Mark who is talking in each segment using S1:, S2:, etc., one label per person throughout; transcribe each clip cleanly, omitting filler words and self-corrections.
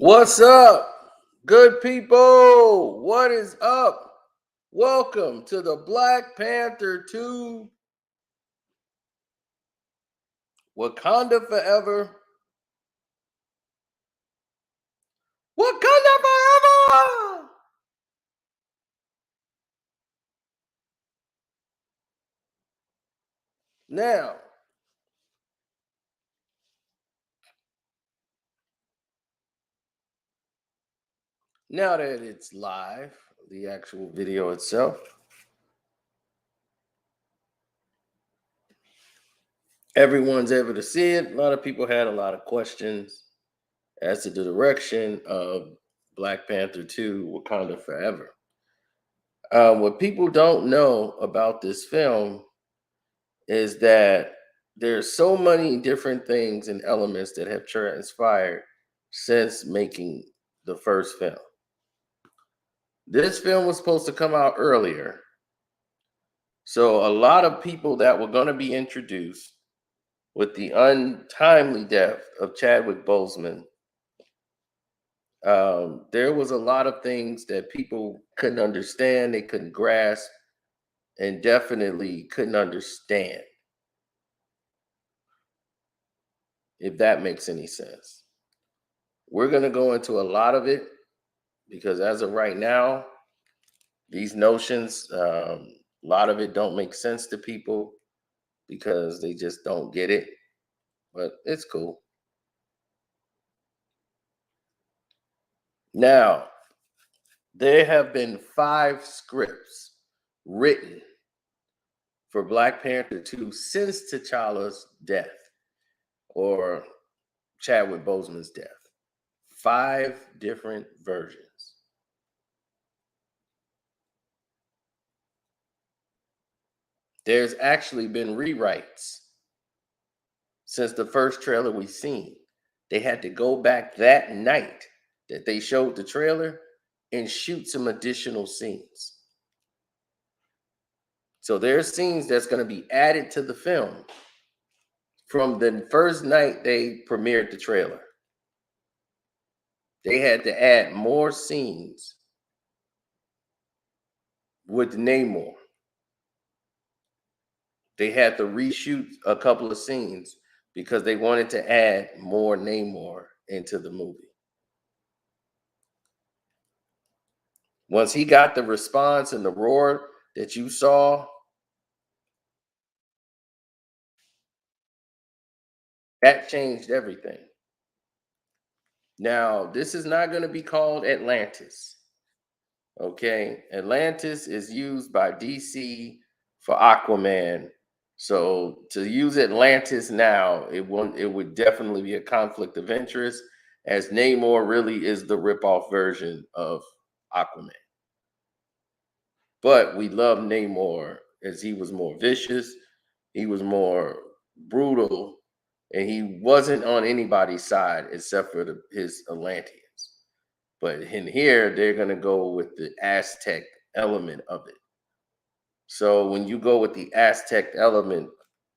S1: What's up, good people? What is up? Welcome to the Black Panther 2 Wakanda Forever. Wakanda Forever! Now, now that it's live, the actual video itself, everyone's able to see it. A lot of people had a lot of questions as to the direction of Black Panther 2 Wakanda Forever. What people don't know about this film is that there's so many different things and elements that have transpired since making the first film. This film was supposed to come out earlier. So a lot of people that were going to be introduced with the untimely death of Chadwick Boseman, there was a lot of things that people couldn't understand, they couldn't grasp, and definitely couldn't understand, if that makes any sense. We're going to go into a lot of it because as of right now, these notions, a lot of it don't make sense to people because they just don't get it, but it's cool. Now, there have been 5 scripts written for Black Panther 2 since T'Challa's death or Chadwick Boseman's death. 5 different versions. There's actually been rewrites since the first trailer we seen. They had to go back that night that they showed the trailer and shoot some additional scenes. So there's scenes that's going to be added to the film from the first night they premiered the trailer. They had to add more scenes with Namor. They had to reshoot a couple of scenes because they wanted to add more Namor into the movie. Once he got the response and the roar that you saw, that changed everything. Now, this is not going to be called Atlantis. Okay, Atlantis is used by DC for Aquaman. So to use Atlantis now, it would definitely be a conflict of interest, as Namor really is the ripoff version of Aquaman. But we love Namor as he was more vicious, he was more brutal, and he wasn't on anybody's side except for his Atlanteans. But in here, they're going to go with the Aztec element of it. So when you go with the Aztec element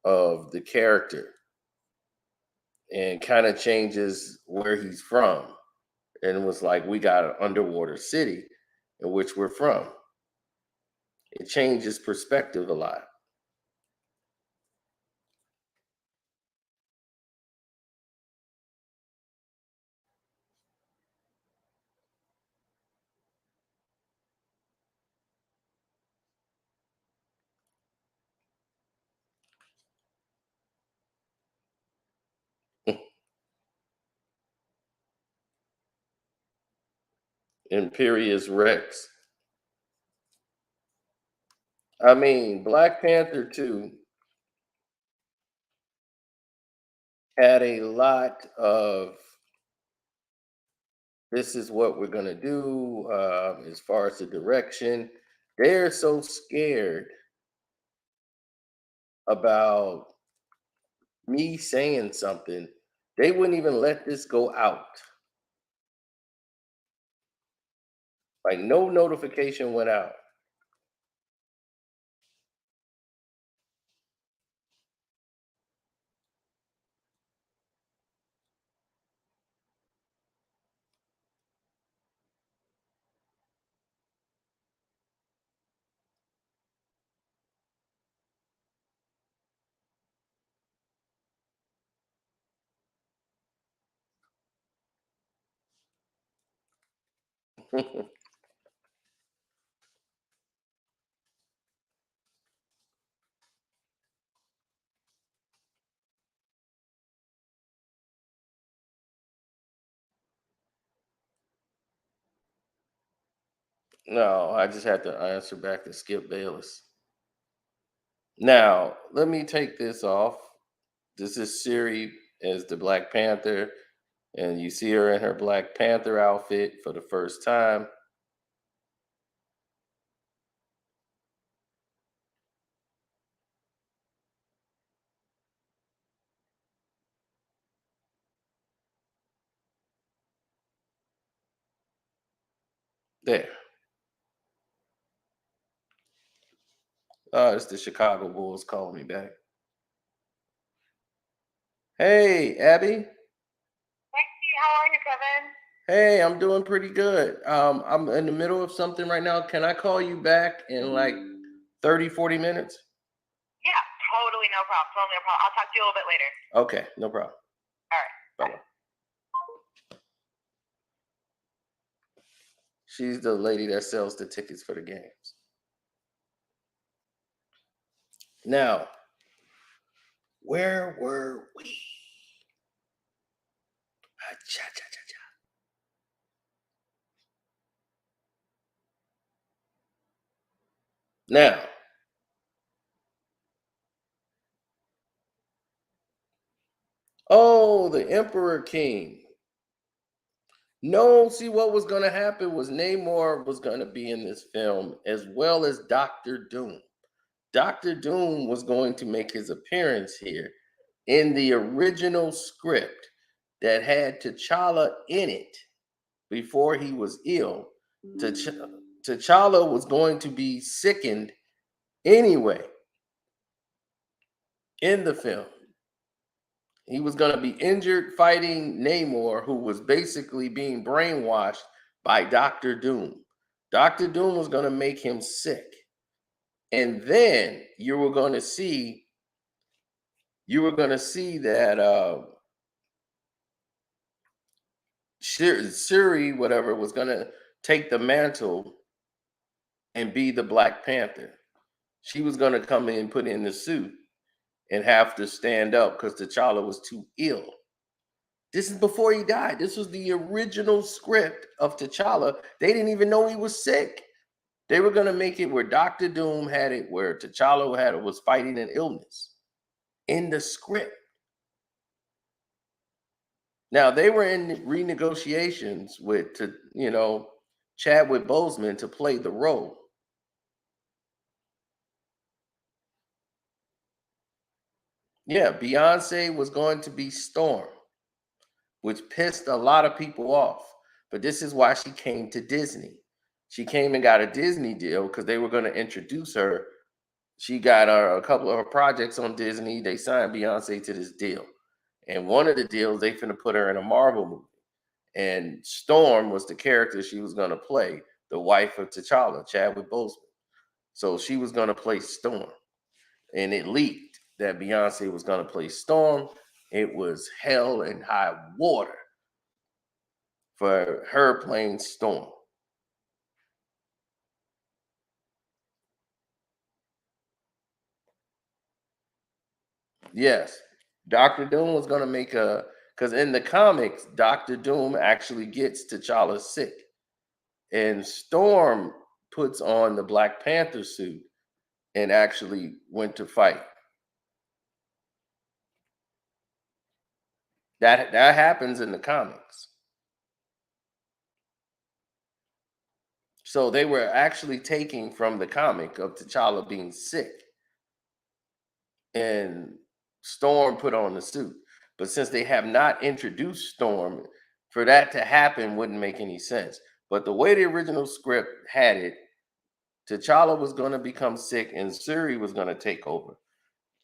S1: of the character and kind of changes where he's from, and it was like, we got an underwater city in which we're from. It changes perspective a lot. Imperious Rex. I mean, Black Panther 2 had a lot of, this is what we're going to do as far as the direction. They're so scared about me saying something, they wouldn't even let this go out. Like, no notification went out.
S2: No, I just had to answer back to Skip Bayless. Now, let me take this off. This is Shuri as the Black Panther, and you see her in her Black Panther outfit for the first time. There. It's the Chicago Bulls calling me back. Hey, Abby.
S3: Hey, how are you, Kevin?
S2: Hey, I'm doing pretty good. I'm in the middle of something right now. Can I call you back in like 30, 40 minutes?
S3: Yeah, totally no problem. Totally no problem. I'll talk to you a little bit later.
S2: Okay, no problem.
S3: All right.
S2: Bye-bye. She's the lady that sells the tickets for the games. Now, where were we? Cha-cha-cha-cha. Now, oh, the Emperor King. No, see what was going to happen was Namor was going to be in this film as well as Doctor Doom. Doctor Doom was going to make his appearance here in the original script that had T'Challa in it before he was ill. T'Challa was going to be sickened anyway in the film. He was going to be injured fighting Namor, who was basically being brainwashed by Doctor Doom. Doctor Doom was going to make him sick. And then you were going to see that Shuri, whatever, was going to take the mantle and be the Black Panther. She was going to come in, put in the suit, and have to stand up because T'Challa was too ill. This is before he died. This was the original script of T'Challa. They didn't even know he was sick. They were going to make it where Doctor Doom had it, where T'Challa was fighting an illness in the script. Now they were in renegotiations with, Chadwick Boseman to play the role. Yeah, Beyonce was going to be Storm, which pissed a lot of people off. But this is why she came to Disney. She came and got a Disney deal because they were going to introduce her. She got a couple of her projects on Disney. They signed Beyonce to this deal. And one of the deals, they finna put her in a Marvel movie. And Storm was the character she was going to play, the wife of T'Challa, Chadwick Boseman. So she was going to play Storm. And it leaked that Beyonce was going to play Storm. It was hell and high water for her playing Storm. Yes, Doctor Doom was going to make because in the comics, Doctor Doom actually gets T'Challa sick, and Storm puts on the Black Panther suit and actually went to fight. That happens in the comics. So they were actually taking from the comic of T'Challa being sick, and Storm put on the suit. But since they have not introduced Storm, for that to happen wouldn't make any sense. But the way the original script had it, T'Challa was going to become sick and Shuri was going to take over.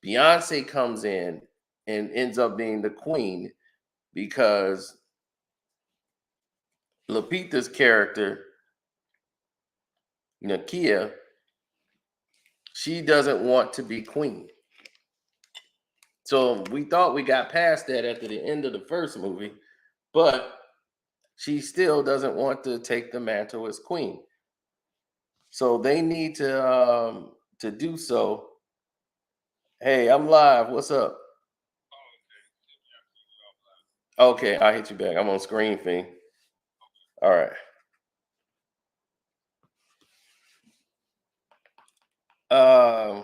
S2: Beyonce comes in and ends up being the queen because Lupita's character, Nakia, she doesn't want to be queen. So we thought we got past that after the end of the first movie, but she still doesn't want to take the mantle as queen. So they need to do so. Hey, I'm live. What's up? Okay, I'll hit you back. I'm on screen thing. All right. Um,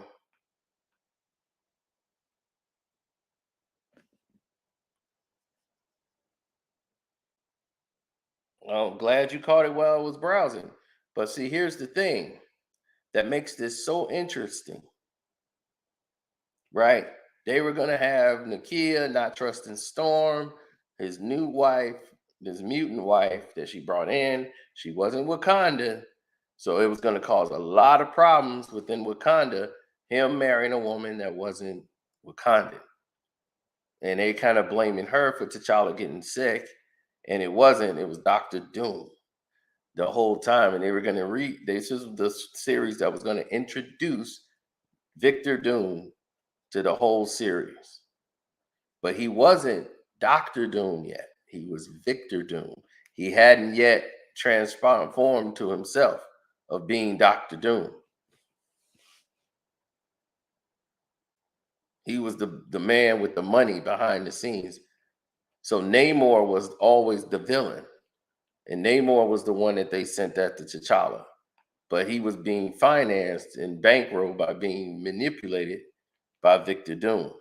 S2: I'm glad you caught it while I was browsing. But see, here's the thing that makes this so interesting, right? They were gonna have Nakia not trusting Storm, his new wife, this mutant wife that she brought in. She wasn't Wakanda, so it was gonna cause a lot of problems within Wakanda. Him marrying a woman that wasn't Wakandan, and they kind of blaming her for T'Challa getting sick, and it wasn't. It was Doctor Doom the whole time, and they were going to read. This is the series that was going to introduce Victor Doom to the whole series, but he wasn't Doctor Doom yet. He was Victor Doom. He hadn't yet transformed to himself of being Doctor Doom. He was the man with the money behind the scenes. So Namor was always the villain, and Namor was the one that they sent that to T'Challa. But he was being financed and bankrolled by being manipulated by Victor Doom.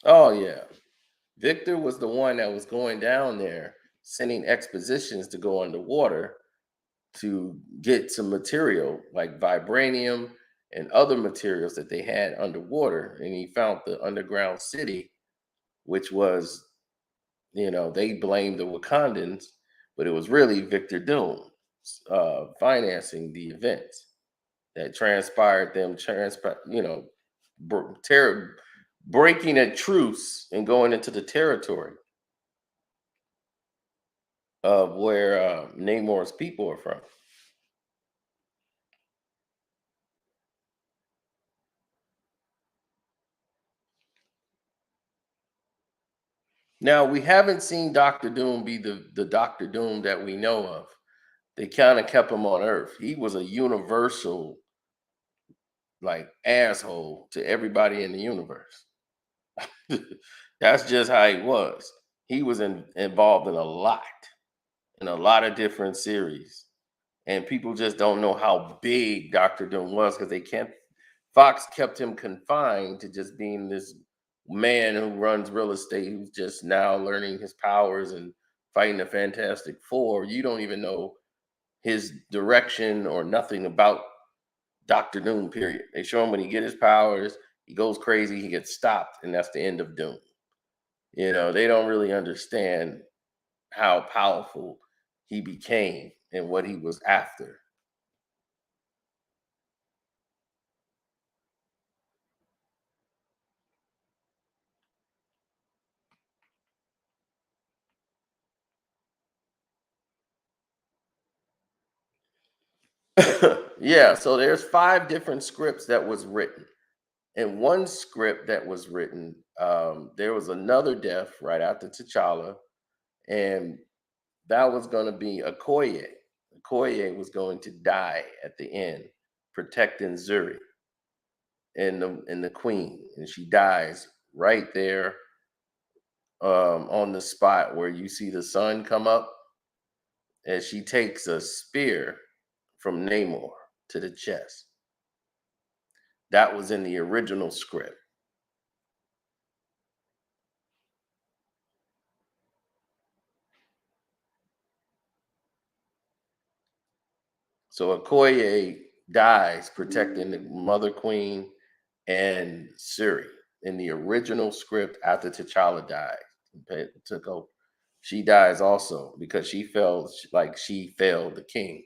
S2: Oh yeah. Victor was the one that was going down there sending expositions to go underwater to get some material like vibranium and other materials that they had underwater. And he found the underground city, which was, they blamed the Wakandans, but it was really Victor Doom financing the events that transpired them breaking a truce and going into the territory of where Namor's people are from. Now we haven't seen Doctor Doom be the Doctor Doom that we know of. They kind of kept him on Earth. He was a universal like asshole to everybody in the universe. That's just how he was. He was involved in a lot of different series, and people just don't know how big Doctor Doom was because they can't. Fox kept him confined to just being this man who runs real estate, who's just now learning his powers and fighting the Fantastic Four. You don't even know his direction or nothing about Doctor Doom. Period. They show him when he get his powers, he goes crazy, he gets stopped, and that's the end of Doom. They don't really understand how powerful he became and what he was after. Yeah, so there's 5 different scripts that was written. In one script that was written, there was another death right after T'Challa, and that was going to be Okoye. Okoye was going to die at the end, protecting Zuri and the Queen, and she dies right there on the spot where you see the sun come up, and she takes a spear from Namor to the chest. That was in the original script. So Okoye dies protecting the Mother Queen and Shuri in the original script after T'Challa died, took over. She dies also because she felt like she failed the king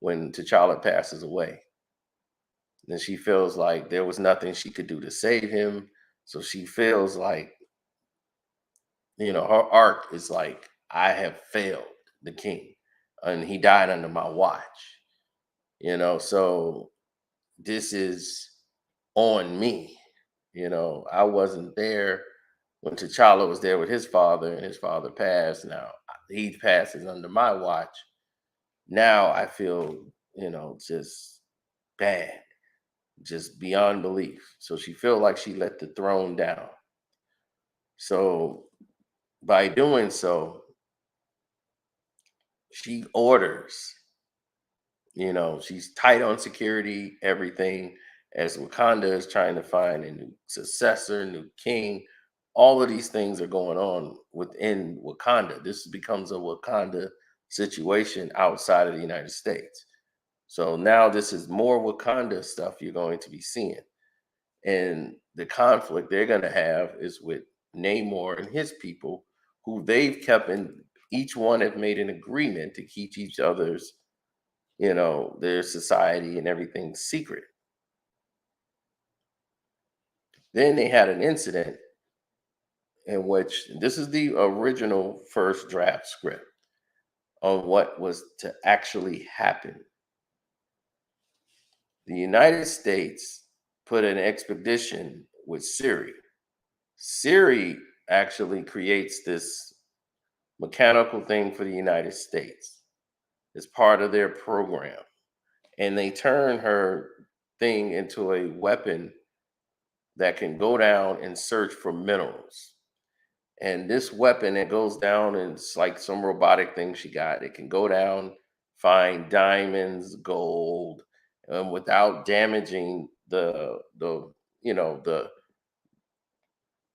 S2: when T'Challa passes away. And she feels like there was nothing she could do to save him. So she feels like, her arc is like, I have failed the king and he died under my watch. So this is on me. I wasn't there when T'Challa was there with his father, and his father passed. Now he passes under my watch. Now I feel, just bad, just beyond belief. So she felt like she let the throne down. So by doing so, she orders, she's tight on security, everything, as Wakanda is trying to find a new successor, new king. All of these things are going on within Wakanda. This becomes a Wakanda situation outside of the United States. So now this is more Wakanda stuff you're going to be seeing. And the conflict they're going to have is with Namor and his people, who they've kept in, each one have made an agreement to keep each other's, their society and everything secret. Then they had an incident in which, this is the original first draft script on what was to actually happen. The United States put an expedition with Shuri. Shuri actually creates this mechanical thing for the United States as part of their program. And they turn her thing into a weapon that can go down and search for minerals. And this weapon, it goes down and it's like some robotic thing she got. It can go down, find diamonds, gold, without damaging you know the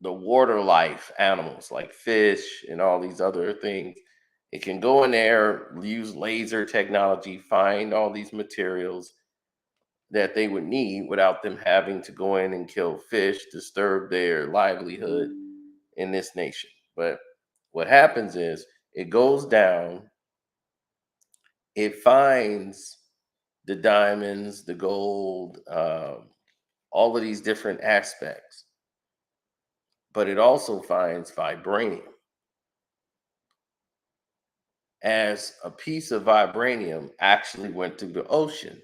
S2: the water life animals like fish and all these other things. It can go in there, use laser technology, find all these materials that they would need without them having to go in and kill fish, disturb their livelihood in this nation. But what happens is it goes down, it finds the diamonds, the gold, all of these different aspects, but it also finds vibranium. As a piece of vibranium actually went through the ocean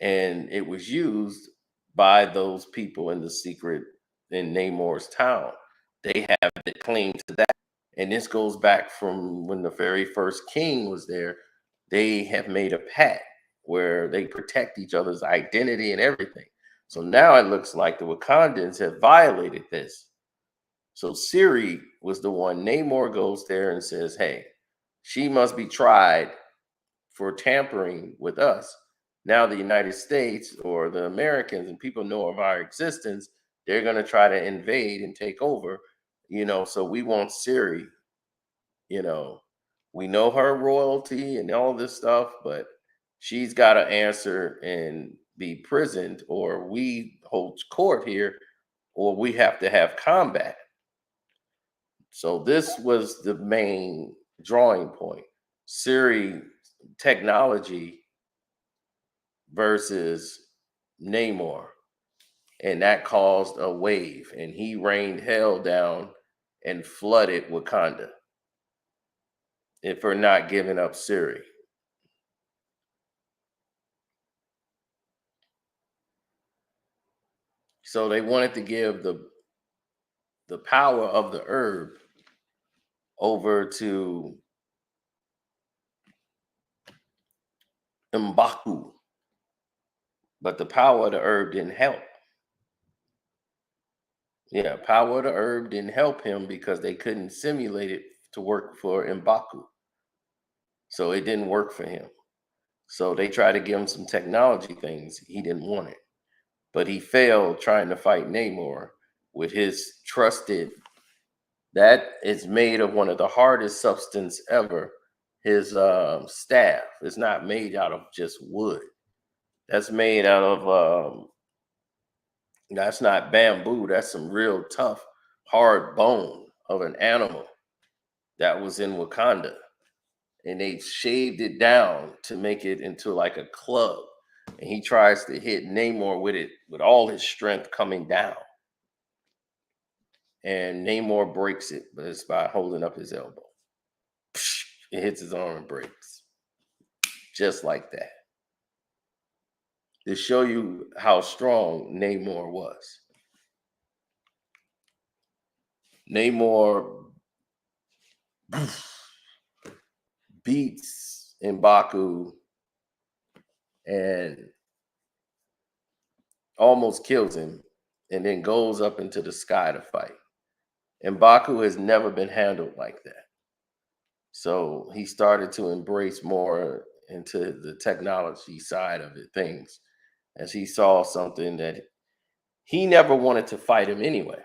S2: and it was used by those people in the secret in Namor's town. They have the claim to that. And this goes back from when the very first king was there. They have made a pact where they protect each other's identity and everything. So now it looks like the Wakandans have violated this. So Shuri was the one. Namor goes there and says, hey, she must be tried for tampering with us. Now the United States or the Americans and people know of our existence, they're going to try to invade and take over, so we want Shuri, you know, we know her royalty and all this stuff, but she's got to answer and be prisoned, or we hold court here, or we have to have combat. So this was the main drawing point. Shuri technology versus Namor. And that caused a wave, and he rained hell down and flooded Wakanda if for not giving up Shuri. So they wanted to give the power of the herb over to M'Baku, but the power of the herb didn't help. Yeah, power of the herb didn't help him because they couldn't simulate it to work for M'Baku. So it didn't work for him. So they tried to give him some technology things. He didn't want it. But he failed trying to fight Namor with his trusted, that is made of one of the hardest substance ever. His staff is not made out of just wood. That's made out of, that's not bamboo. That's some real tough, hard bone of an animal that was in Wakanda. And they shaved it down to make it into like a club. And he tries to hit Namor with it with all his strength coming down. And Namor breaks it, but it's by holding up his elbow. It hits his arm and breaks. Just like that. to show you how strong Namor was. Namor beats M'Baku and almost kills him, and then goes up into the sky to fight. M'Baku has never been handled like that. So he started to embrace more into the technology side of it, things, as he saw something that he never wanted to fight him anyway.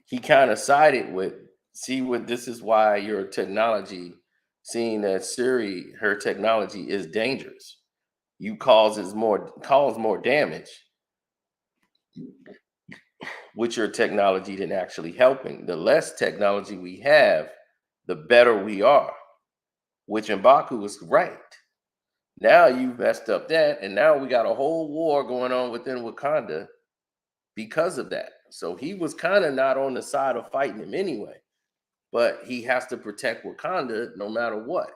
S2: He kind of sided with, see what this is why your technology, seeing that Shuri, her technology is dangerous. You cause more damage with your technology than actually helping. The less technology we have, the better we are. Which M'Baku was right. Now you messed up that, and now we got a whole war going on within Wakanda because of that. So he was kind of not on the side of fighting him anyway, but he has to protect Wakanda no matter what.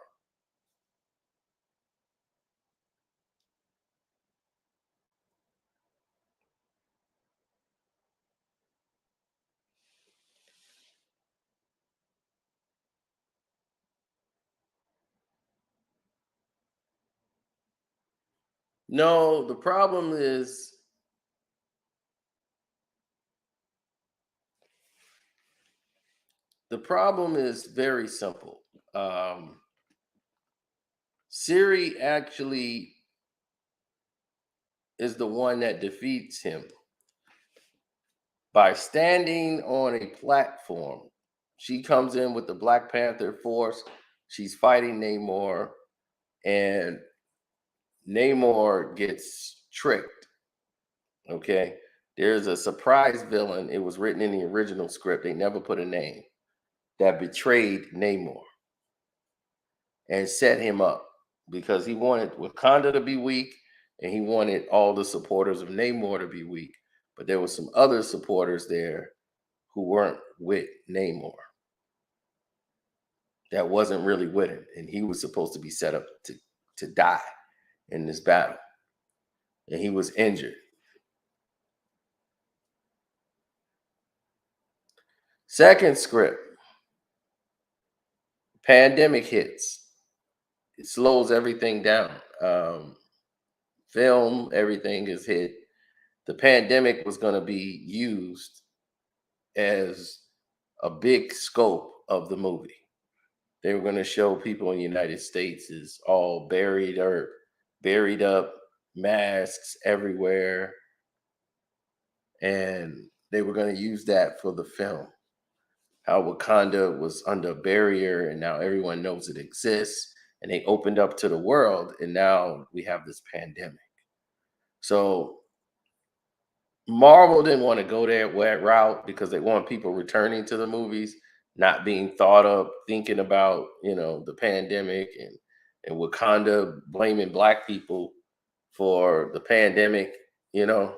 S2: No, the problem is very simple. Siri actually is the one that defeats him by standing on a platform. She comes in with the Black Panther force. She's fighting Namor, and Namor gets tricked. Okay. There's a surprise villain. It was written in the original script. They never put a name, that betrayed Namor and set him up because he wanted Wakanda to be weak and he wanted all the supporters of Namor to be weak. But there were some other supporters there who weren't with Namor, that wasn't really with him. And he was supposed to be set up to die in this battle. And he was injured. Second script, pandemic hits. It slows everything down. Film, everything is hit. The pandemic was going to be used as a big scope of the movie. They were going to show people in the United States is all buried up, masks everywhere, and they were going to use that for the film. How Wakanda was under a barrier, and now everyone knows it exists, and they opened up to the world, and now we have this pandemic. So Marvel didn't want to go that route because they want people returning to the movies, not being thought of, thinking about, the pandemic and Wakanda blaming black people for the pandemic, you know,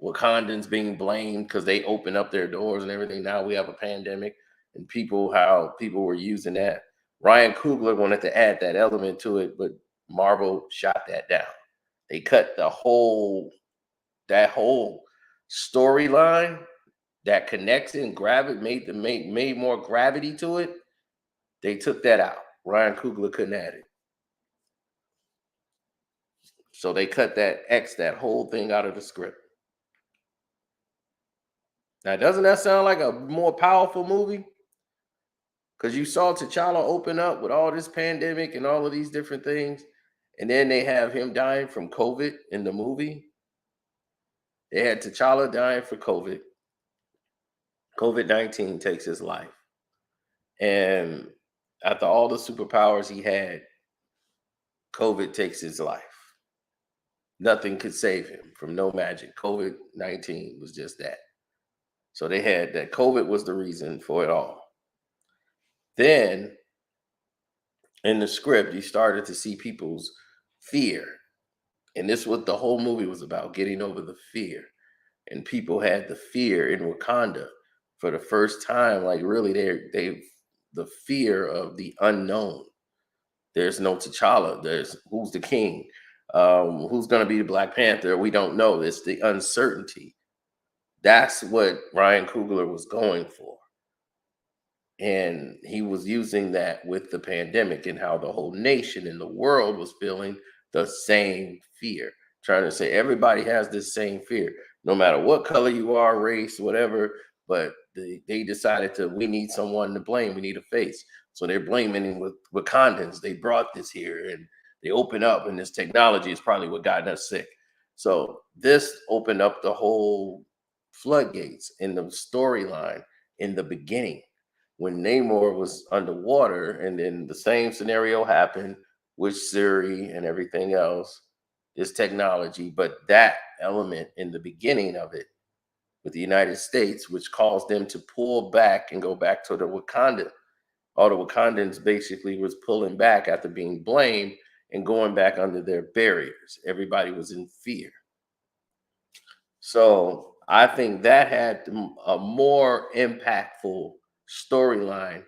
S2: Wakandans being blamed because they opened up their doors and everything. Now we have a pandemic, and how people were using that. Ryan Coogler wanted to add that element to it, but Marvel shot that down. They cut that whole storyline that connects it and made more gravity to it. They took that out. Ryan Coogler couldn't add it. So they cut that whole thing out of the script. Now, doesn't that sound like a more powerful movie? Because you saw T'Challa open up with all this pandemic and all of these different things, and then they have him dying from COVID in the movie. They had T'Challa dying for COVID. COVID-19 takes his life. And after all the superpowers he had, COVID takes his life. Nothing could save him from no magic. COVID-19 was just that. So they had that COVID was the reason for it all. Then in the script, you started to see people's fear. And this is what the whole movie was about, getting over the fear. And people had the fear in Wakanda for the first time, like really the fear of the unknown. There's no T'Challa. There's who's the king?
S1: Who's going to be the Black Panther? We don't know. It's the uncertainty. That's what Ryan Coogler was going for. And he was using that with the pandemic and how the whole nation and the world was feeling the same fear. Trying to say everybody has this same fear, no matter what color you are, race, whatever. But they decided we need someone to blame. We need a face. So they're blaming with Wakandans. They brought this here and they open up, and this technology is probably what got us sick. So this opened up the whole floodgates in the storyline in the beginning when Namor was underwater, and then the same scenario happened with Shuri and everything else, this technology, but that element in the beginning of it with the United States, which caused them to pull back and go back to the Wakanda. All the Wakandans basically was pulling back after being blamed and going back under their barriers. Everybody was in fear. So I think that had a more impactful storyline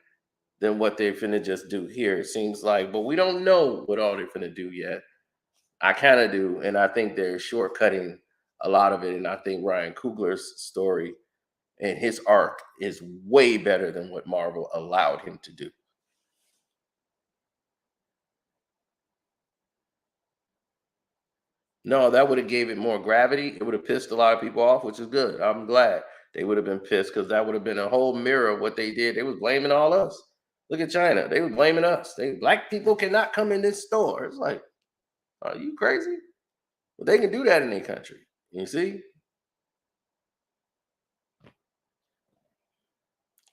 S1: than what they're finna just do here. It seems like, but we don't know what all they're finna do yet. I kind of do, and I think they're shortcutting a lot of it. And I think Ryan Coogler's story and his arc is way better than what Marvel allowed him to do. No, that would have gave it more gravity. It would have pissed a lot of people off, which is good. I'm glad they would have been pissed because that would have been a whole mirror of what they did. They was blaming all us. Look at China. They were blaming us. Black people cannot come in this store. It's like, are you crazy? Well, they can do that in their country. You see?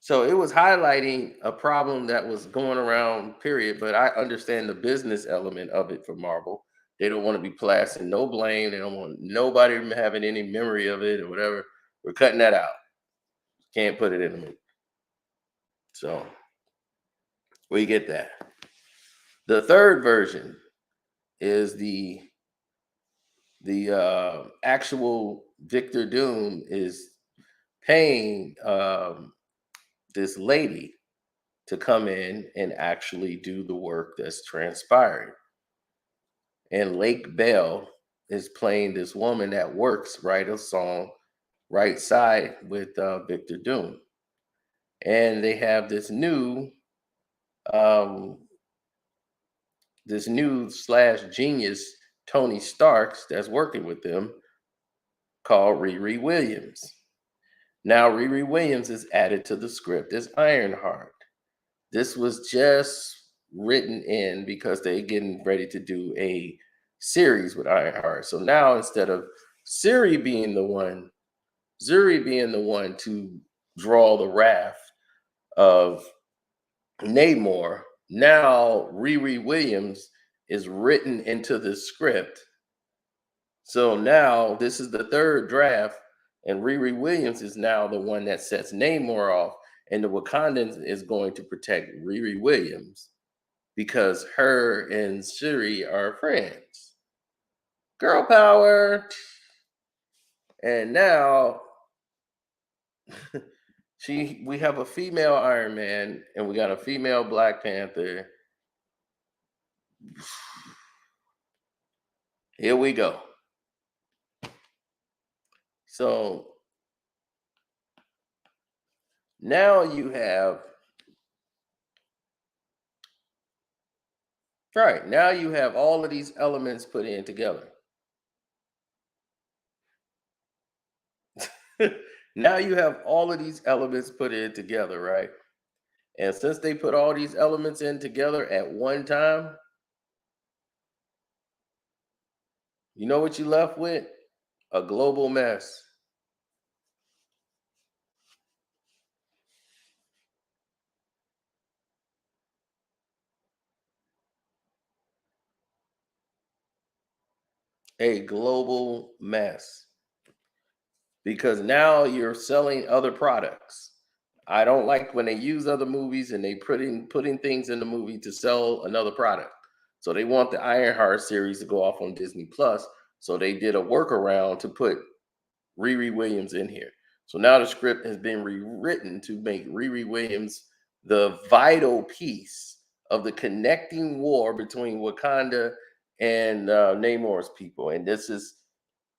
S1: So it was highlighting a problem that was going around, period. But I understand the business element of it for Marvel. They don't want to be placing no blame. They don't want nobody having any memory of it or whatever. We're cutting that out. Can't put it in the movie. So we get that. The third version is the actual Victor Doom is paying this lady to come in and actually do the work that's transpiring. And Lake Bell is playing this woman that works, write a song, right side with Victor Doom. And they have um, this new slash genius Tony Starks that's working with them called Riri Williams. Now Riri Williams is added to the script as Ironheart. This was just written in because they're getting ready to do a series with Ironheart. So now instead of Shuri being the one to draw the wrath of Namor, now Riri Williams is written into the script. So now this is the third draft, and Riri Williams is now the one that sets Namor off, and the Wakandans is going to protect Riri Williams because her and Shuri are friends. Girl power. And now we have a female Iron Man and we got a female Black Panther. Here we go. So now you have all of these elements put in together. Now you have all of these elements put in together, right? And since they put all these elements in together at one time, you know what you left with? A global mess. A global mess. Because now you're selling other products. I don't like when they use other movies and they putting things in the movie to sell another product. So they want the Ironheart series to go off on Disney Plus. So they did a workaround to put Riri Williams in here. So now the script has been rewritten to make Riri Williams the vital piece of the connecting war between Wakanda
S2: and Namor's people. And this is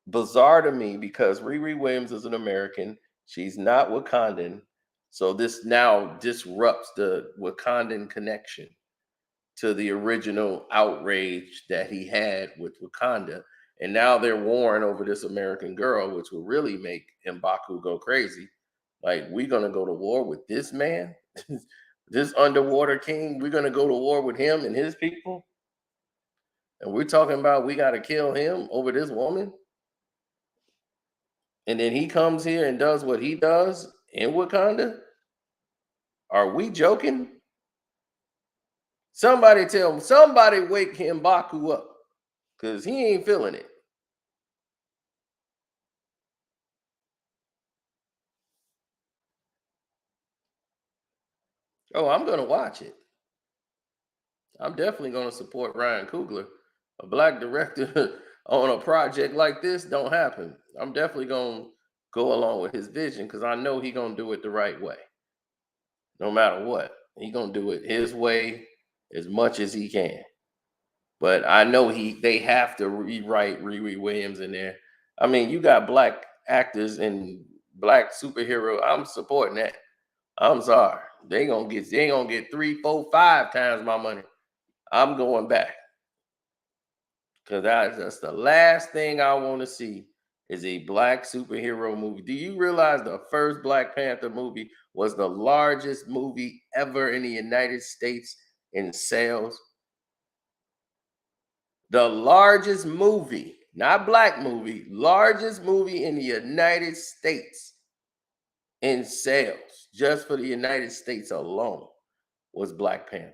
S2: bizarre to me because Riri Williams is an American. She's not Wakandan. So this now disrupts the Wakandan connection to the original outrage that he had with Wakanda. And now they're warring over this American girl, which will really make M'Baku go crazy. Like, we're going to go to war with this man, this underwater king. We're going to go to war with him and his people. And we're talking about we got to kill him over this woman. And then he comes here and does what he does in Wakanda. Are we joking? Somebody tell him, somebody wake him Baku up, because he ain't feeling it. Oh, I'm going to watch it. I'm definitely going to support Ryan Coogler. A black director on a project like this don't happen. I'm definitely going to go along with his vision because I know he's going to do it the right way. No matter what, he's going to do it his way as much as he can. But I know they have to rewrite Riri Williams in there. I mean, you got black actors and black superhero. I'm supporting that. I'm sorry. They gonna get 3, 4, 5 times my money. I'm going back. Because that's the last thing I want to see is a black superhero movie. Do you realize the first Black Panther movie was the largest movie ever in the United States in sales? The largest movie, not black movie, largest movie in the United States in sales, just for the United States alone, was Black Panther.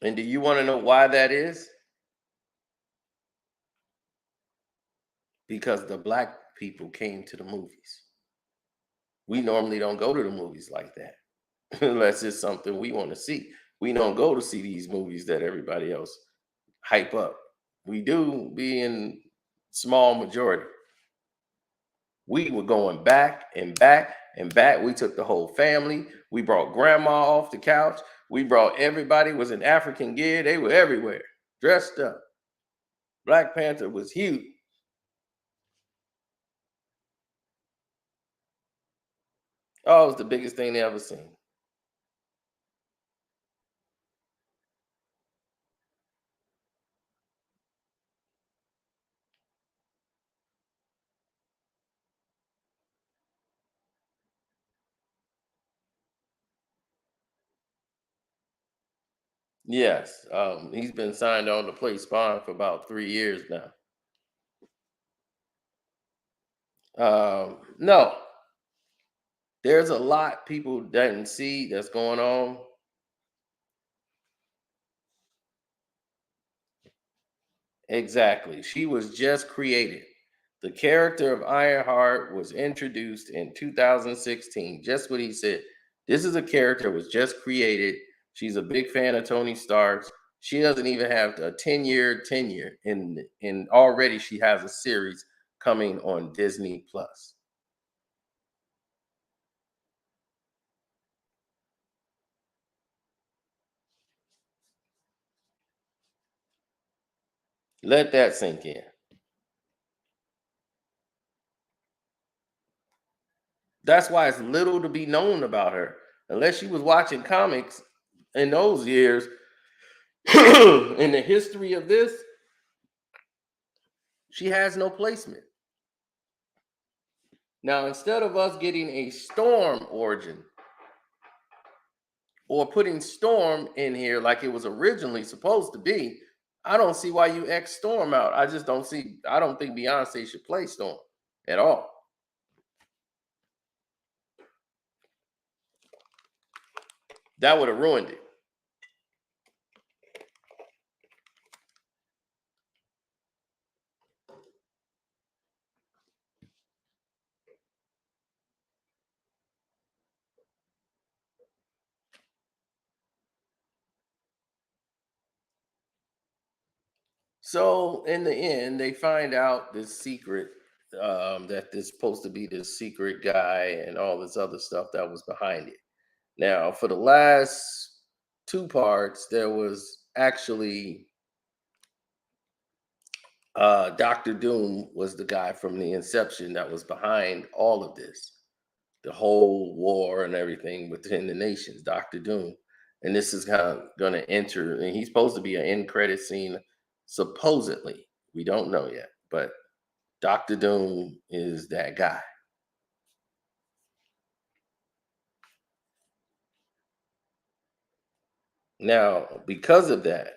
S2: And do you want to know why that is? Because the black people came to the movies. We normally don't go to the movies like that unless it's something we want to see. We don't go to see these movies that everybody else hype up. We do be in small majority. We were going back and back and back. We took the whole family. We brought grandma off the couch. We brought everybody. It was an African gear. They were everywhere, dressed up. Black Panther was huge. Oh, it was the biggest thing they ever seen. Yes, he's been signed on to play Spawn for about 3 years now. No, there's a lot people didn't see that's going on. Exactly. She was just created. The character of Ironheart was introduced in 2016. Just what he said. This is a character was just created. She's a big fan of Tony Stark's. She doesn't even have a 10-year tenure, and already she has a series coming on Disney Plus. Let that sink in. That's why it's little to be known about her. Unless she was watching comics in those years, in the history of this, she has no placement. Now, instead of us getting a Storm origin or putting Storm in here like it was originally supposed to be, I don't see why you X Storm out. I just don't see, I don't think Beyonce should play Storm at all. That would have ruined it. So in the end, they find out this secret, that this supposed to be this secret guy and all this other stuff that was behind it. Now, for the last two parts, there was actually Doctor Doom was the guy from the inception that was behind all of this, the whole war and everything within the nations. Doctor Doom, and this is kind of going to enter, and he's supposed to be an end credit scene, supposedly. We don't know yet, but Doctor Doom is that guy. Now, because of that,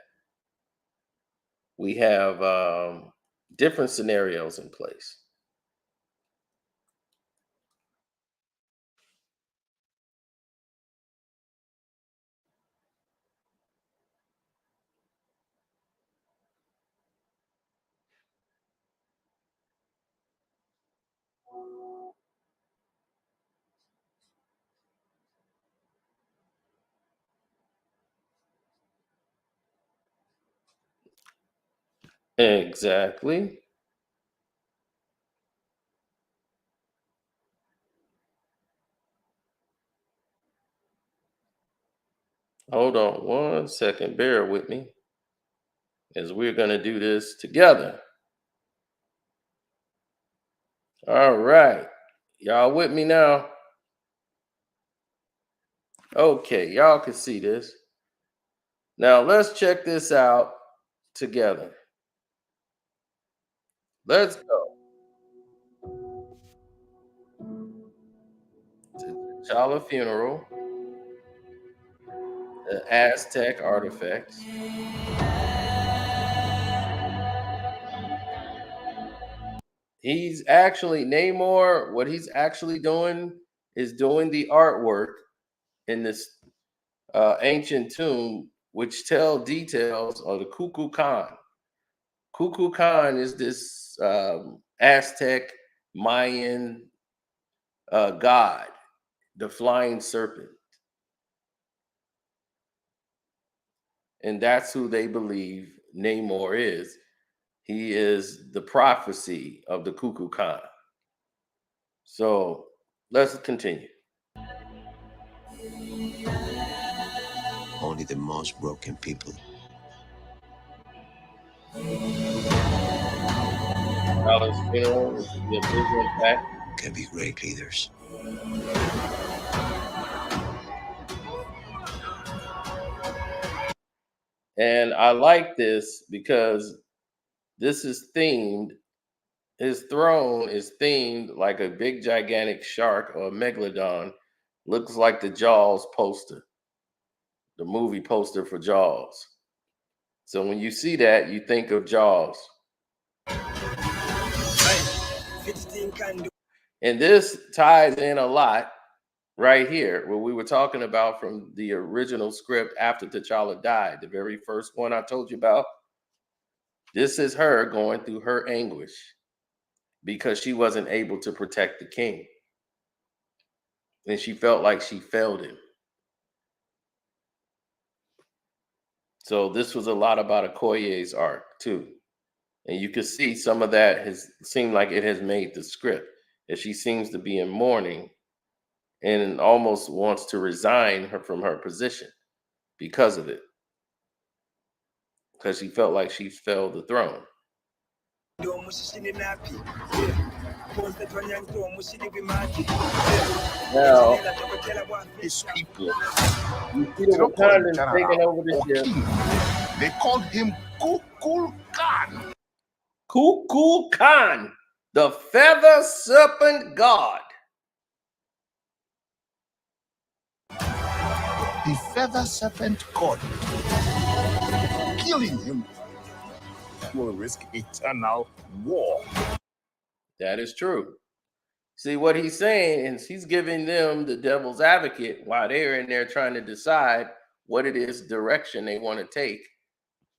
S2: we have different scenarios in place. Exactly. Hold on one second. Bear with me as we're going to do this together. All right. Y'all with me now? Okay, y'all can see this. Now let's check this out together. Let's go to T'Challa funeral, the Aztec artifacts. He's actually Namor. What he's actually doing is doing the artwork in this ancient tomb, which tell details of the Kukulkan. Khan. Khan is this Aztec Mayan god, the flying serpent. And that's who they believe Namor is. He is the prophecy of the Kukulkan. Khan. So let's continue.
S4: Only the most broken people
S2: Alice funeral is the original fact.
S4: can be great leaders.
S2: And I like this because this is themed. His throne is themed like a big gigantic shark or a megalodon. Looks like the Jaws poster, the movie poster for Jaws. So when you see that, you think of Jaws. And this ties in a lot right here, what we were talking about from the original script after T'Challa died, the very first one I told you about. This is her going through her anguish because she wasn't able to protect the king. And she felt like she failed him. So this was a lot about Okoye's arc too. And you can see some of that has seemed like it has made the script. That she seems to be in mourning and almost wants to resign her from her position because of it. Because she felt like she failed the throne. Now,
S5: His people,
S2: you see the Wakandans taking over the ship.
S5: they called him Kukulkan.
S2: Kukulkan, the feather serpent god.
S5: The feather serpent god. Killing him will risk eternal war.
S2: That is true. See what he's saying is he's giving them the devil's advocate while they're in there trying to decide what it is direction they want to take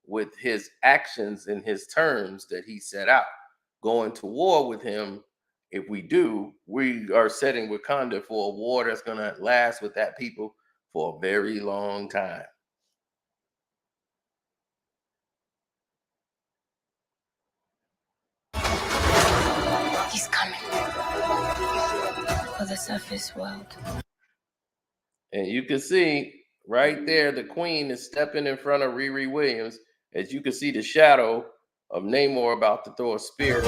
S2: with his actions and his terms that he set out. Going to war with him, if we do, we are setting Wakanda for a war that's going to last with that people for a very long time.
S6: He's coming for the surface world.
S2: And you can see right there, the queen is stepping in front of Riri Williams. As you can see the shadow of Namor about to throw a spear.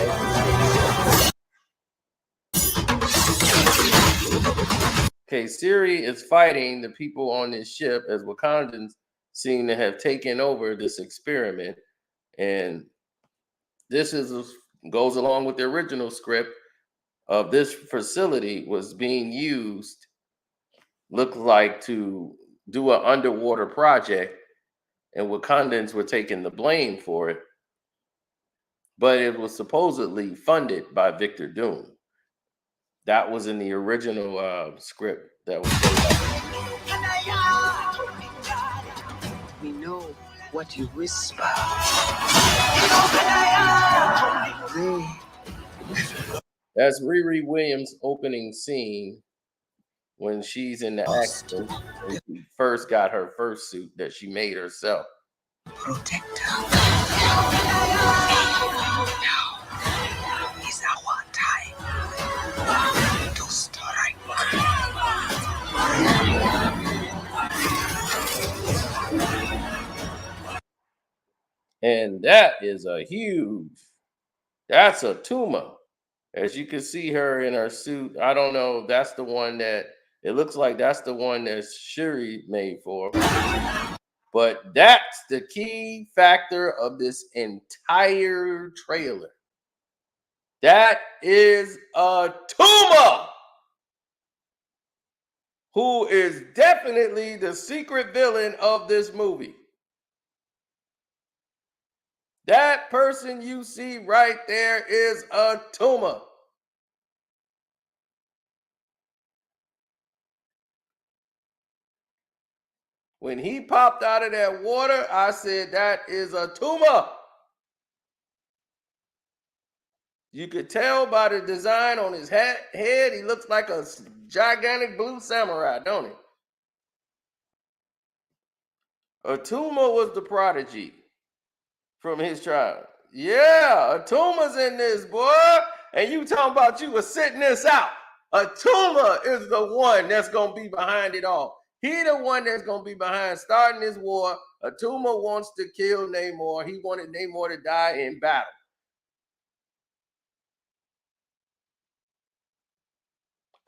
S2: Okay, Shuri is fighting the people on this ship as Wakandans seem to have taken over this experiment. And this goes along with the original script of this facility was being used, looked like, to do an underwater project, and Wakandans were taking the blame for it. But it was supposedly funded by Victor Doom. That was in the original script that was made.
S7: We know what you whisper.
S2: That's Riri Williams' opening scene when she's in the accident and she first got her first suit that she made herself.
S7: Protect her. Now is our time to strike.
S2: And that is that's Atuma. As you can see her in her suit. I don't know, that's the one that, it looks like that's the one that Shuri made for. But that's the key factor of this entire trailer. That is Atuma, who is definitely the secret villain of this movie. That person you see right there is Atuma. When he popped out of that water, I said, that is Atuma. You could tell by the design on his head, he looks like a gigantic blue samurai, don't he? Atuma was the prodigy from his tribe. Yeah, Atuma's in this, boy. And you talking about you were sitting this out. Atuma is the one that's going to be behind it all. He the one that's going to be behind starting this war. Atuma wants to kill Namor. He wanted Namor to die in battle.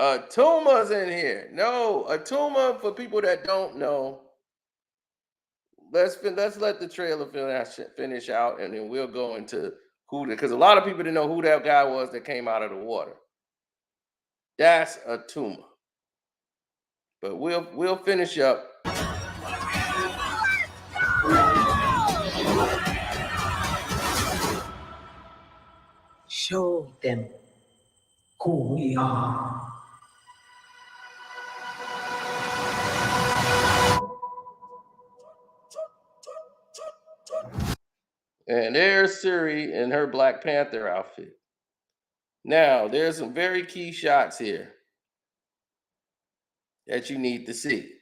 S2: Atuma's in here. No, Atuma, for people that don't know, let's let the trailer finish out, and then we'll go into who, because a lot of people didn't know who that guy was that came out of the water. That's Atuma. But we'll finish up.
S7: Show them who we are.
S2: And there's Shuri in her Black Panther outfit. Now, there's some very key shots here that you need to see.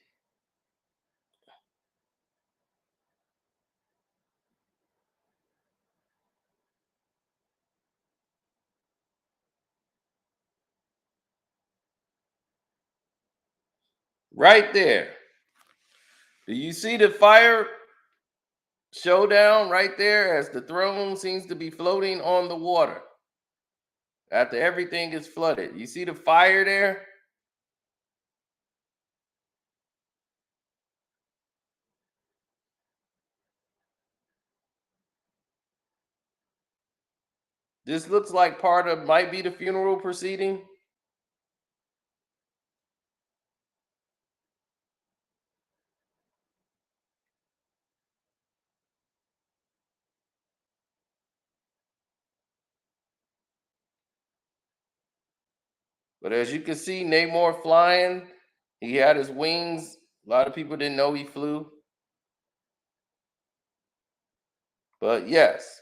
S2: Right there. Do you see the fire showdown right there as the throne seems to be floating on the water after everything is flooded? You see the fire there? This looks like might be the funeral proceeding. But as you can see, Namor flying. He had his wings. A lot of people didn't know he flew. But yes,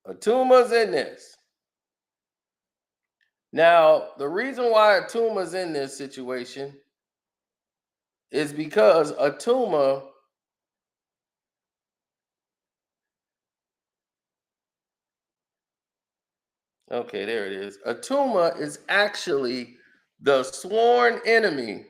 S2: Atuma's in this. Now, the reason why Atuma's in this situation is because Atuma Okay, there it is. Atuma is actually the sworn enemy.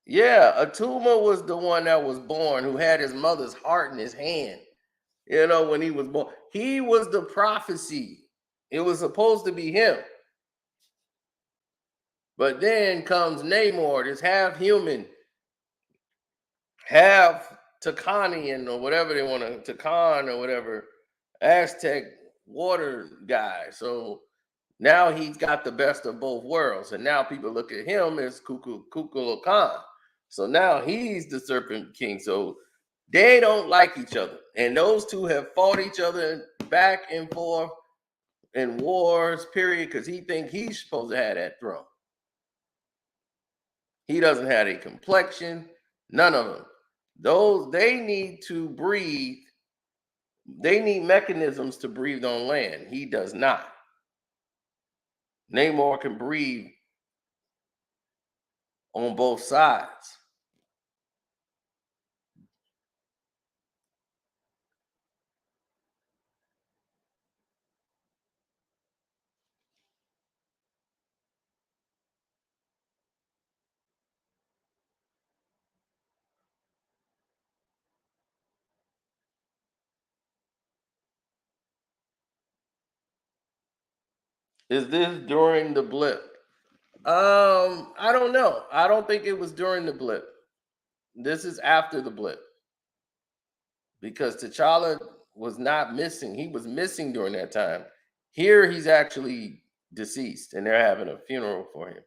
S2: Yeah, Atuma was the one that was born who had his mother's heart in his hand. You know, when he was born, he was the prophecy. It was supposed to be him. But then comes Namor, this half human, half Takanian or whatever they want to, Takan or whatever, Aztec water guy. So now he's got the best of both worlds. And now people look at him as Kukulkan. So now he's the Serpent King. So they don't like each other. And those two have fought each other back and forth in wars, period, because he think he's supposed to have that throne. He doesn't have a complexion, none of them. Those they need to breathe. They need mechanisms to breathe on land. He does not. Namor can breathe on both sides. Is this during the blip? I don't know. I don't think it was during the blip. This is after the blip. Because T'Challa was not missing. He was missing during that time. Here he's actually deceased and they're having a funeral for him.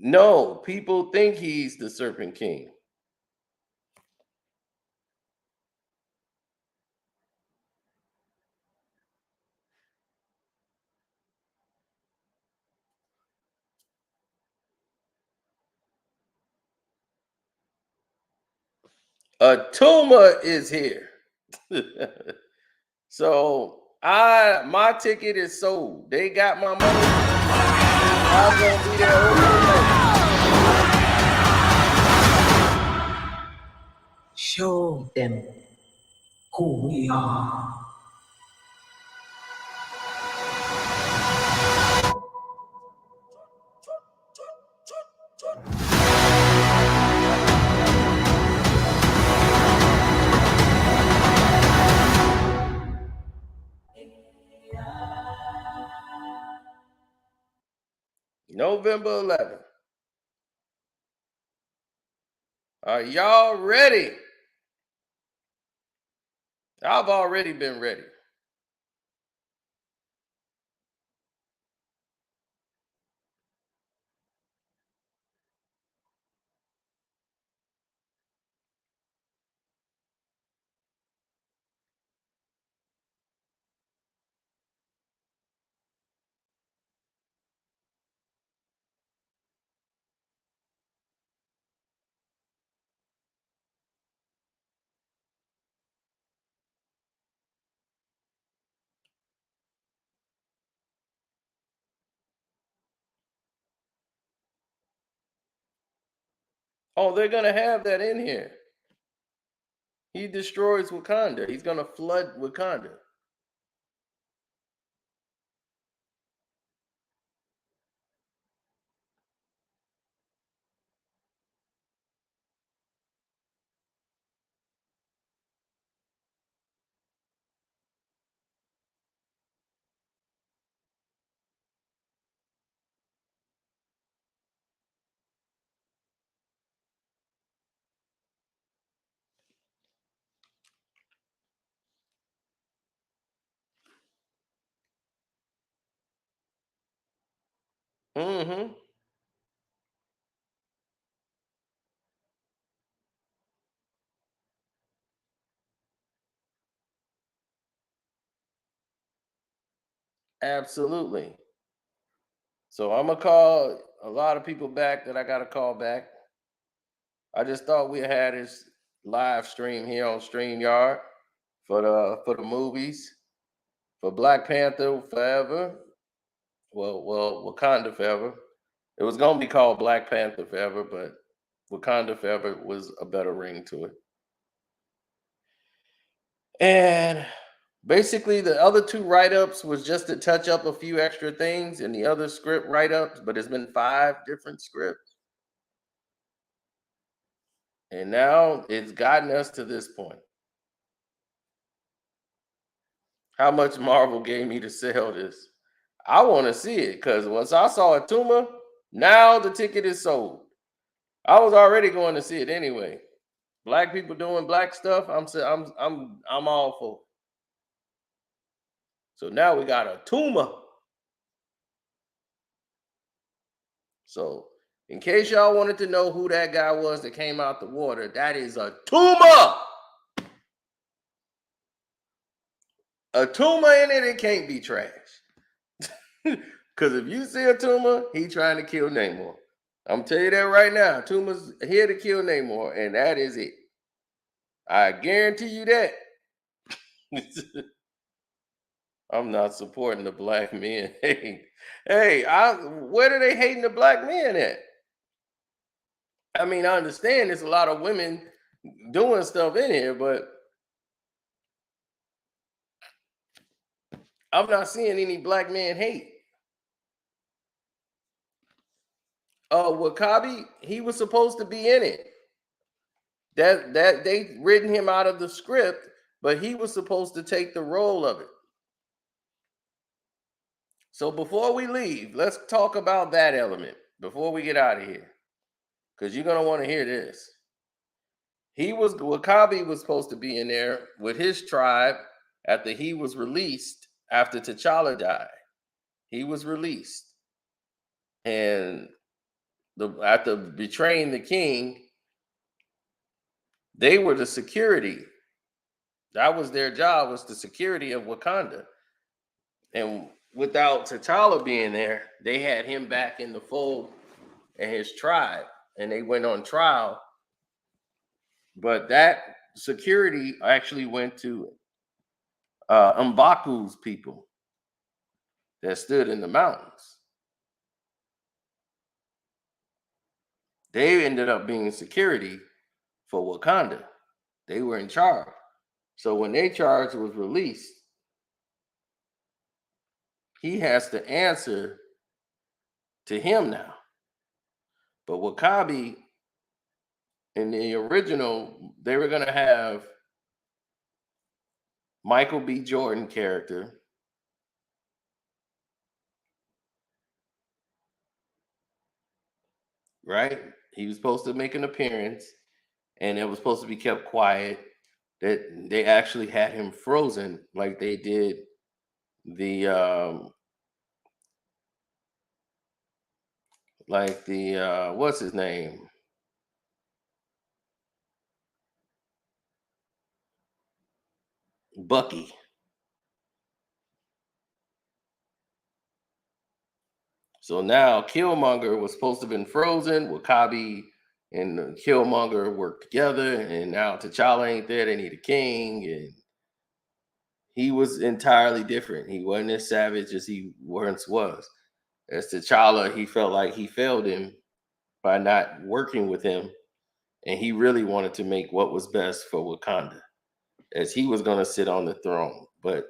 S2: No, people think he's the Serpent King. Atuma is here. So my ticket is sold. They got my money. I'm gonna be there opening night.
S7: Show them who we are.
S2: November 11th. Are y'all ready? I've already been ready. Oh, they're gonna have that in here. He destroys Wakanda. He's gonna flood Wakanda. Mm-hmm. Absolutely. So I'm gonna call a lot of people back that I gotta call back. I just thought we had this live stream here on StreamYard for the movies for Black Panther Forever. Well, Wakanda Forever. It was gonna be called Black Panther Forever, but Wakanda Forever was a better ring to it. And basically, the other two write-ups was just to touch up a few extra things in the other script write-ups, but it's been 5 different scripts. And now it's gotten us to this point. How much Marvel gave me to sell this? I want to see it because once I saw Atuma, now the ticket is sold. I was already going to see it anyway. Black people doing black stuff, I'm all for it. So now we got Atuma. So in case y'all wanted to know who that guy was that came out the water, that is Atuma. Atuma in it can't be trash. Because if you see Atuma, he trying to kill Namor. I'm telling you that right now. Atuma's here to kill Namor, and that is it. I guarantee you that. I'm not supporting the black men. Hey, where are they hating the black men at? I mean, I understand there's a lot of women doing stuff in here, but I'm not seeing any black man hate. Wakabi, he was supposed to be in it. That they written him out of the script, but he was supposed to take the role of it. So before we leave, let's talk about that element before we get out of here, because you're gonna want to hear this. Wakabi was supposed to be in there with his tribe after he was released after T'Challa died. He was released, and after betraying the king, they were the security. That was their job, was the security of Wakanda. And without T'Challa being there, they had him back in the fold and his tribe, and they went on trial. But that security actually went to M'Baku's people that stood in the mountains. They ended up being security for Wakanda. They were in charge. So when their charge was released, he has to answer to him now. But Wakabi, in the original, they were going to have Michael B. Jordan character, right? He was supposed to make an appearance, and it was supposed to be kept quiet. That they actually had him frozen, like they did the what's his name? Bucky. So now Killmonger was supposed to have been frozen. Wakabi and Killmonger worked together, and now T'Challa ain't there. They need a king, and he was entirely different. He wasn't as savage as he once was. As T'Challa, he felt like he failed him by not working with him, and he really wanted to make what was best for Wakanda, as he was going to sit on the throne, but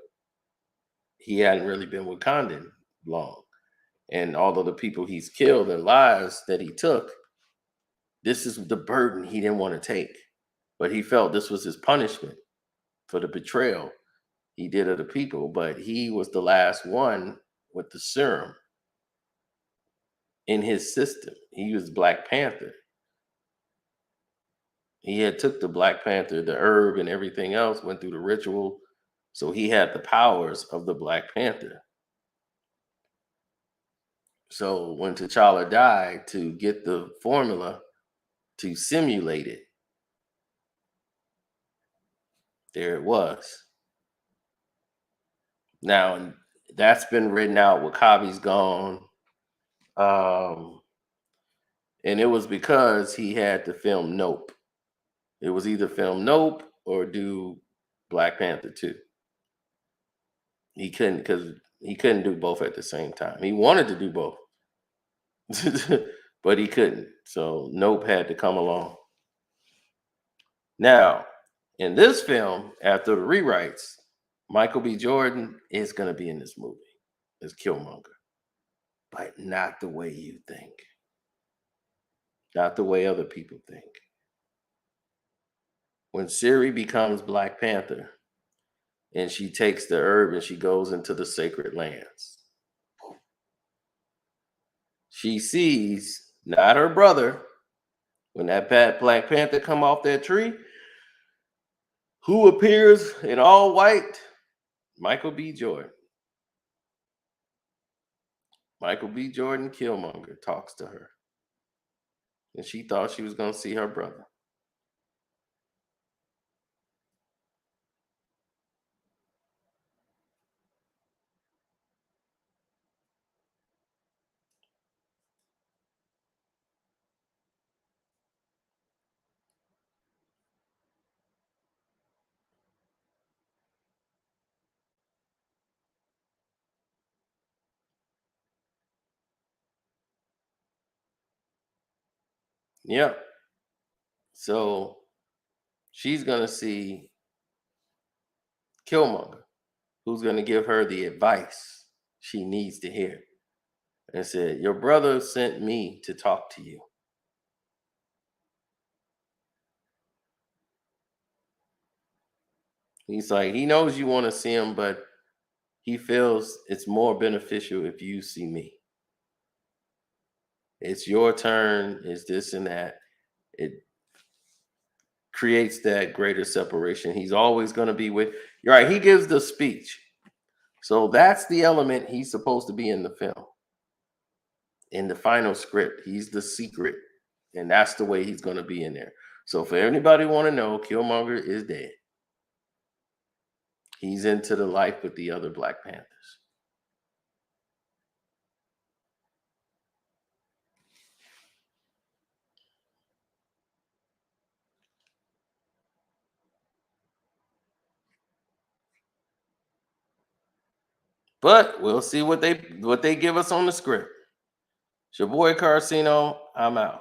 S2: he hadn't really been Wakandan long. And although the people he's killed and lives that he took, this is the burden he didn't want to take. But he felt this was his punishment for the betrayal he did of the people. But he was the last one with the serum in his system. He was Black Panther. He had took the Black Panther, the herb and everything else, went through the ritual. So he had the powers of the Black Panther. So when T'Challa died, to get the formula to simulate it, there it was. Now, That's been written out. Wakabi's gone. And it was because he had to film Nope. It was either film Nope or do Black Panther 2. He couldn't, because he couldn't do both at the same time. He wanted to do both, but he couldn't. So Nope had to come along. Now, in this film, after the rewrites, Michael B. Jordan is going to be in this movie as Killmonger, but not the way you think, not the way other people think. When Shuri becomes Black Panther and she takes the herb and she goes into the sacred lands, she sees not her brother. When that Black Panther come off that tree, who appears in all white? Michael B. Jordan. Michael B. Jordan, Killmonger, talks to her. And she thought she was going to see her brother. Yep. So she's going to see Killmonger, who's going to give her the advice she needs to hear. And said, your brother sent me to talk to you. He's like, he knows you want to see him, but he feels it's more beneficial if you see me. It's your turn, it's this and that. It creates that greater separation. He's always going to be with, you're right, he gives the speech. So that's the element he's supposed to be in the film. In the final script, he's the secret. And that's the way he's going to be in there. So for anybody want to know, Killmonger is dead. He's into the life with the other Black Panthers. But we'll see what they give us on the script. It's your boy Carcino. I'm out.